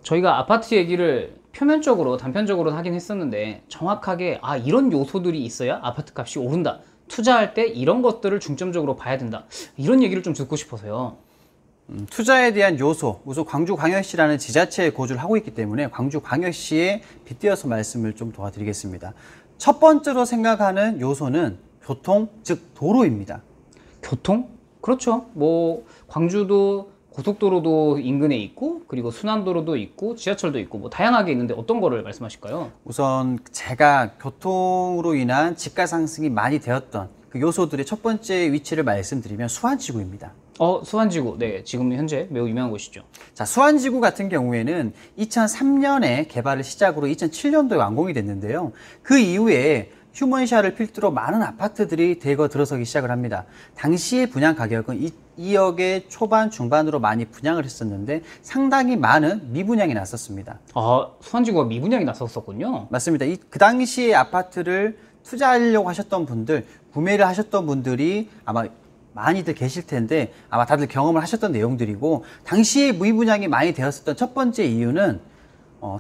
저희가 아파트 얘기를 표면적으로 단편적으로 하긴 했었는데 정확하게 이런 요소들이 있어야 아파트 값이 오른다, 투자할 때 이런 것들을 중점적으로 봐야 된다, 이런 얘기를 좀 듣고 싶어서요. 투자에 대한 요소, 우선 광주광역시라는 지자체에 거주를 하고 있기 때문에 광주광역시에 빗대어서 말씀을 좀 도와드리겠습니다. 첫 번째로 생각하는 요소는 교통, 즉 도로입니다. 교통? 그렇죠. 뭐 광주도 고속도로도 인근에 있고, 그리고 순환도로도 있고, 지하철도 있고, 뭐 다양하게 있는데 어떤 거를 말씀하실까요? 우선 제가 교통으로 인한 집가 상승이 많이 되었던 그 요소들의 첫 번째 위치를 말씀드리면 수안지구입니다. 수안지구. 네, 지금 현재 매우 유명한 곳이죠. 자, 수안지구 같은 경우에는 2003년에 개발을 시작으로 2007년도에 완공이 됐는데요. 그 이후에 휴먼샤를 필두로 많은 아파트들이 대거 들어서기 시작을 합니다. 당시의 분양 가격은 2억의 초반, 중반으로 많이 분양을 했었는데 상당히 많은 미분양이 났었습니다. 수안지구가 미분양이 났었군요. 맞습니다. 그 당시에 아파트를 투자하려고 하셨던 분들, 구매를 하셨던 분들이 아마 많이들 계실 텐데 아마 다들 경험을 하셨던 내용들이고, 당시에 미분양이 많이 되었었던 첫 번째 이유는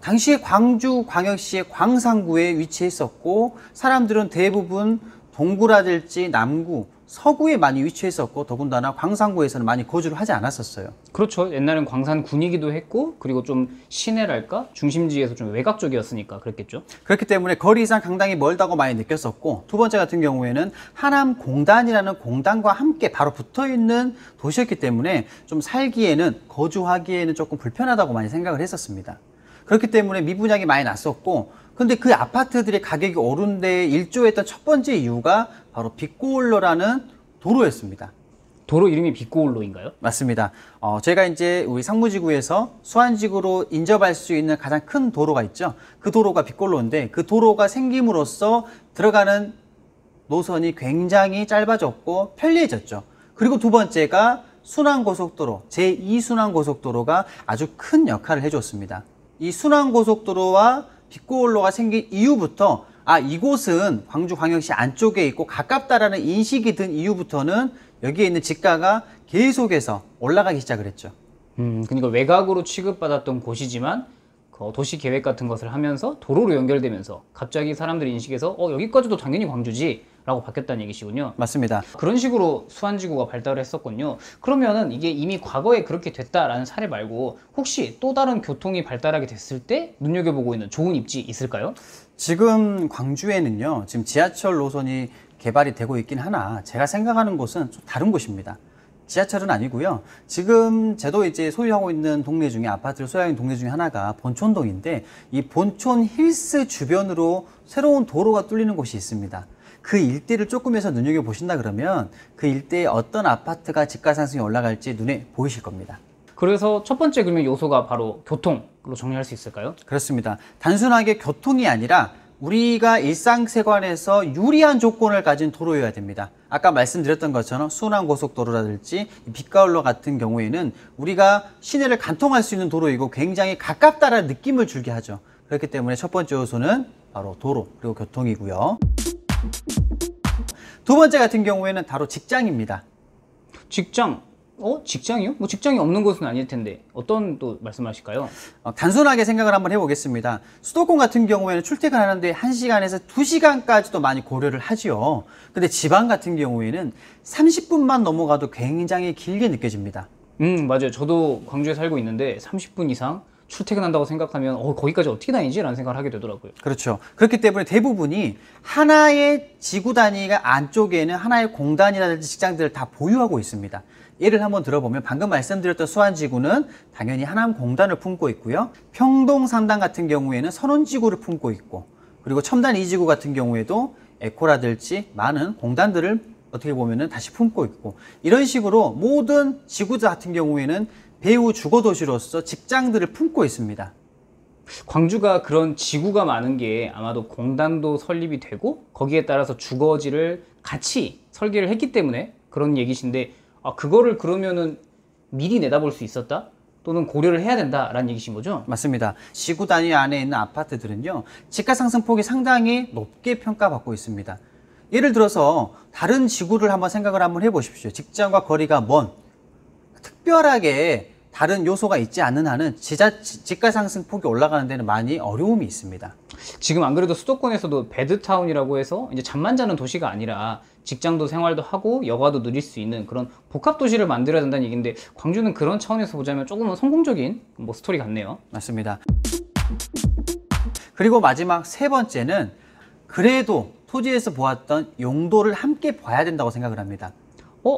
당시에 광주광역시의 광산구에 위치했었고, 사람들은 대부분 동구라든지 남구, 서구에 많이 위치했었고, 더군다나 광산구에서는 많이 거주를 하지 않았었어요. 그렇죠. 옛날엔 광산군이기도 했고, 그리고 좀 시내랄까? 중심지에서 좀 외곽 쪽이었으니까 그랬겠죠. 그렇기 때문에 거리상 상당히 멀다고 많이 느꼈었고, 두 번째 같은 경우에는 하남공단이라는 공단과 함께 바로 붙어있는 도시였기 때문에 좀 살기에는, 거주하기에는 조금 불편하다고 많이 생각을 했었습니다. 그렇기 때문에 미분양이 많이 났었고, 근데 그 아파트들의 가격이 오른 데 일조했던 첫 번째 이유가 바로 빛고울로라는 도로였습니다. 도로 이름이 빛고울로인가요? 맞습니다. 제가 이제 우리 상무지구에서 수안지구로 인접할 수 있는 가장 큰 도로가 있죠. 그 도로가 빛고울로인데, 그 도로가 생김으로써 들어가는 노선이 굉장히 짧아졌고 편리해졌죠. 그리고 두 번째가 순환고속도로, 제2순환고속도로가 아주 큰 역할을 해줬습니다. 이 순환고속도로와 빛고울로가 생긴 이후부터 이곳은 광주광역시 안쪽에 있고 가깝다라는 인식이 든 이후부터는 여기에 있는 집가가 계속해서 올라가기 시작을 했죠. 그러니까 외곽으로 취급받았던 곳이지만 도시 계획 같은 것을 하면서 도로로 연결되면서 갑자기 사람들의 인식에서 여기까지도 당연히 광주지 라고 바뀌었다는 얘기시군요. 맞습니다. 그런 식으로 수안지구가 발달을 했었군요. 그러면은 이게 이미 과거에 그렇게 됐다라는 사례 말고 혹시 또 다른 교통이 발달하게 됐을 때 눈여겨보고 있는 좋은 입지 있을까요? 지금 광주에는요, 지금 지하철 노선이 개발이 되고 있긴 하나 제가 생각하는 곳은 좀 다른 곳입니다. 지하철은 아니고요. 지금 저도 이제 소유하고 있는 동네 중에, 아파트를 소유하고 있는 동네 중에 하나가 본촌동인데, 이 본촌 힐스 주변으로 새로운 도로가 뚫리는 곳이 있습니다. 그 일대를 조금해서 눈여겨보신다 그러면 그 일대에 어떤 아파트가 집가 상승이 올라갈지 눈에 보이실 겁니다. 그래서 첫 번째 그러면 요소가 바로 교통으로 정리할 수 있을까요? 그렇습니다. 단순하게 교통이 아니라 우리가 일상생활에서 유리한 조건을 가진 도로여야 됩니다. 아까 말씀드렸던 것처럼 순환고속도로라든지 빛가울로 같은 경우에는 우리가 시내를 관통할 수 있는 도로이고 굉장히 가깝다라는 느낌을 주게 하죠. 그렇기 때문에 첫 번째 요소는 바로 도로, 그리고 교통이고요. 두 번째 같은 경우에는 바로 직장입니다. 직장? 직장이요? 뭐 직장이 없는 곳은 아닐 텐데 어떤 또 말씀하실까요? 단순하게 생각을 한번 해보겠습니다. 수도권 같은 경우에는 출퇴근하는데 1시간에서 2시간까지도 많이 고려를 하지요. 근데 지방 같은 경우에는 30분만 넘어가도 굉장히 길게 느껴집니다. 맞아요. 저도 광주에 살고 있는데 30분 이상 출퇴근한다고 생각하면 거기까지 어떻게 다니지? 라는 생각을 하게 되더라고요. 그렇죠. 그렇기 때문에 대부분이 하나의 지구 단위가 안쪽에는 하나의 공단이라든지 직장들을 다 보유하고 있습니다. 예를 한번 들어보면 방금 말씀드렸던 수안지구는 당연히 하남공단을 품고 있고요. 평동상당 같은 경우에는 선원지구를 품고 있고, 그리고 첨단 2지구 같은 경우에도 에코라든지 많은 공단들을 어떻게 보면은 다시 품고 있고, 이런 식으로 모든 지구들 같은 경우에는 배후 주거도시로서 직장들을 품고 있습니다. 광주가 그런 지구가 많은 게 아마도 공단도 설립이 되고 거기에 따라서 주거지를 같이 설계를 했기 때문에 그런 얘기신데, 그거를 그러면은 미리 내다볼 수 있었다? 또는 고려를 해야 된다라는 얘기신 거죠? 맞습니다. 지구 단위 안에 있는 아파트들은요, 집가 상승폭이 상당히 높게 평가받고 있습니다. 예를 들어서 다른 지구를 한번 생각을 한번 해보십시오. 직장과 거리가 먼, 특별하게 다른 요소가 있지 않는 한은 집가 상승 폭이 올라가는 데는 많이 어려움이 있습니다. 지금 안 그래도 수도권에서도 배드타운이라고 해서 이제 잠만 자는 도시가 아니라 직장도 생활도 하고 여가도 누릴 수 있는 그런 복합 도시를 만들어야 된다는 얘기인데, 광주는 그런 차원에서 보자면 조금은 성공적인 뭐 스토리 같네요. 맞습니다. 그리고 마지막 세 번째는 그래도 토지에서 보았던 용도를 함께 봐야 된다고 생각을 합니다.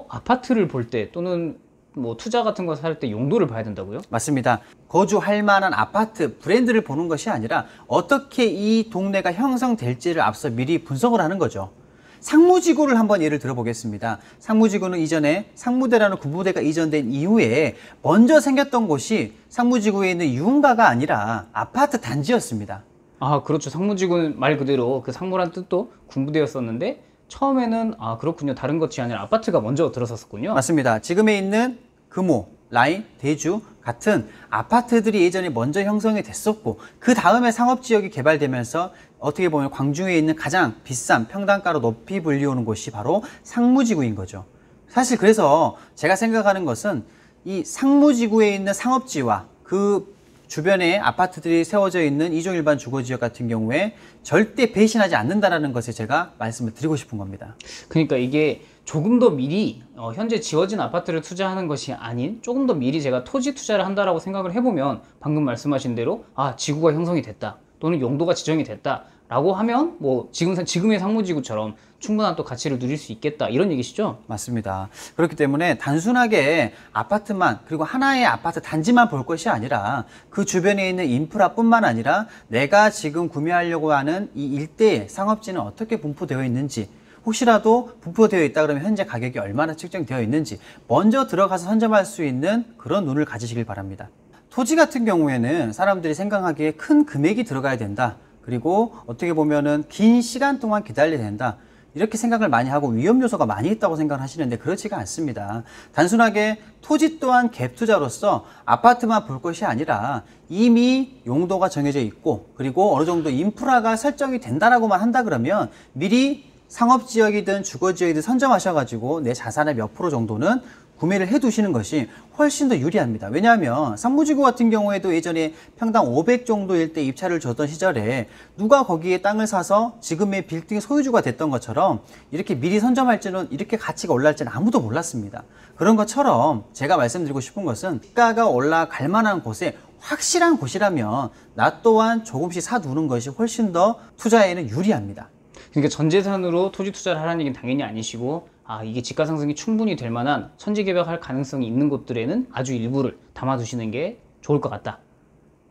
아파트를 볼 때 또는 뭐 투자 같은 거 살 때 용도를 봐야 된다고요? 맞습니다. 거주할 만한 아파트 브랜드를 보는 것이 아니라 어떻게 이 동네가 형성될지를 앞서 미리 분석을 하는 거죠. 상무지구를 한번 예를 들어보겠습니다. 상무지구는 이전에 상무대라는 군부대가 이전된 이후에 먼저 생겼던 곳이 상무지구에 있는 유흥가가 아니라 아파트 단지였습니다. 아, 그렇죠. 상무지구는 말 그대로 그 상무란 뜻도 군부대였었는데, 처음에는 그렇군요. 다른 것이 아니라 아파트가 먼저 들어섰었군요. 맞습니다. 지금에 있는 금호, 라인, 대주 같은 아파트들이 예전에 먼저 형성이 됐었고, 그 다음에 상업지역이 개발되면서 어떻게 보면 광주에 있는 가장 비싼 평당가로 높이 불리우는 곳이 바로 상무지구인 거죠. 사실 그래서 제가 생각하는 것은 이 상무지구에 있는 상업지와 그 주변에 아파트들이 세워져 있는 이종 일반 주거지역 같은 경우에 절대 배신하지 않는다라는 것을 제가 말씀을 드리고 싶은 겁니다. 그러니까 이게 조금 더 미리 현재 지어진 아파트를 투자하는 것이 아닌 조금 더 미리 제가 토지 투자를 한다라고 생각을 해보면, 방금 말씀하신 대로 지구가 형성이 됐다 또는 용도가 지정이 됐다 라고 하면 뭐 지금의 상무지구처럼 충분한 또 가치를 누릴 수 있겠다, 이런 얘기시죠? 맞습니다. 그렇기 때문에 단순하게 아파트만, 그리고 하나의 아파트 단지만 볼 것이 아니라 그 주변에 있는 인프라뿐만 아니라 내가 지금 구매하려고 하는 이 일대의 상업지는 어떻게 분포되어 있는지, 혹시라도 분포되어 있다 그러면 현재 가격이 얼마나 책정되어 있는지 먼저 들어가서 선점할 수 있는 그런 눈을 가지시길 바랍니다. 토지 같은 경우에는 사람들이 생각하기에 큰 금액이 들어가야 된다, 그리고 어떻게 보면은 긴 시간 동안 기다려야 된다, 이렇게 생각을 많이 하고 위험 요소가 많이 있다고 생각을 하시는데 그렇지가 않습니다. 단순하게 토지 또한 갭 투자로서 아파트만 볼 것이 아니라 이미 용도가 정해져 있고, 그리고 어느 정도 인프라가 설정이 된다라고만 한다 그러면 미리 상업지역이든 주거지역이든 선점하셔가지고 내 자산의 몇 프로 정도는 구매를 해 두시는 것이 훨씬 더 유리합니다. 왜냐하면 상무지구 같은 경우에도 예전에 평당 500 정도일 때 입찰을 줬던 시절에 누가 거기에 땅을 사서 지금의 빌딩 소유주가 됐던 것처럼 이렇게 미리 선점할지는, 이렇게 가치가 올라갈지는 아무도 몰랐습니다. 그런 것처럼 제가 말씀드리고 싶은 것은 시가가 올라갈 만한 곳에 확실한 곳이라면 나 또한 조금씩 사두는 것이 훨씬 더 투자에는 유리합니다. 그러니까 전 재산으로 토지 투자를 하라는 얘기는 당연히 아니시고, 이게 지가 상승이 충분히 될 만한 천지개벽할 가능성이 있는 곳들에는 아주 일부를 담아두시는 게 좋을 것 같다.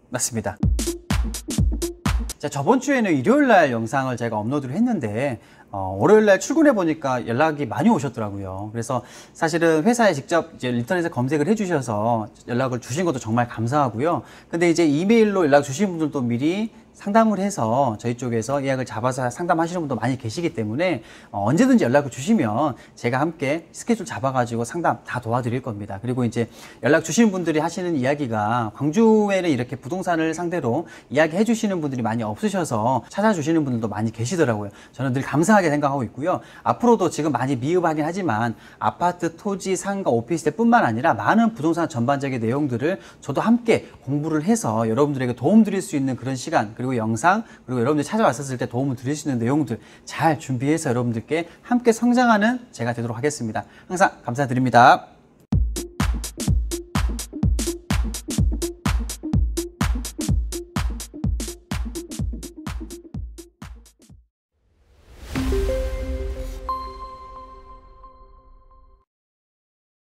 맞습니다. 자, 저번 주에는 일요일 날 영상을 제가 업로드를 했는데 월요일 날 출근해 보니까 연락이 많이 오셨더라고요. 그래서 사실은 회사에 직접 이제 인터넷에 검색을 해 주셔서 연락을 주신 것도 정말 감사하고요. 근데 이제 이메일로 연락 주신 분들도 미리 상담을 해서 저희 쪽에서 예약을 잡아서 상담하시는 분도 많이 계시기 때문에 언제든지 연락을 주시면 제가 함께 스케줄 잡아가지고 상담 다 도와드릴 겁니다. 그리고 이제 연락 주시는 분들이 하시는 이야기가 광주에는 이렇게 부동산을 상대로 이야기해 주시는 분들이 많이 없으셔서 찾아주시는 분들도 많이 계시더라고요. 저는 늘 감사하게 생각하고 있고요. 앞으로도 지금 많이 미흡하긴 하지만 아파트, 토지, 상가, 오피스텔뿐만 아니라 많은 부동산 전반적인 내용들을 저도 함께 공부를 해서 여러분들에게 도움 드릴 수 있는 그런 시간, 그리고 영상, 그리고 여러분들이 찾아왔었을 때 도움을 드릴 수 있는 내용들 잘 준비해서 여러분들께 함께 성장하는 제가 되도록 하겠습니다. 항상 감사드립니다.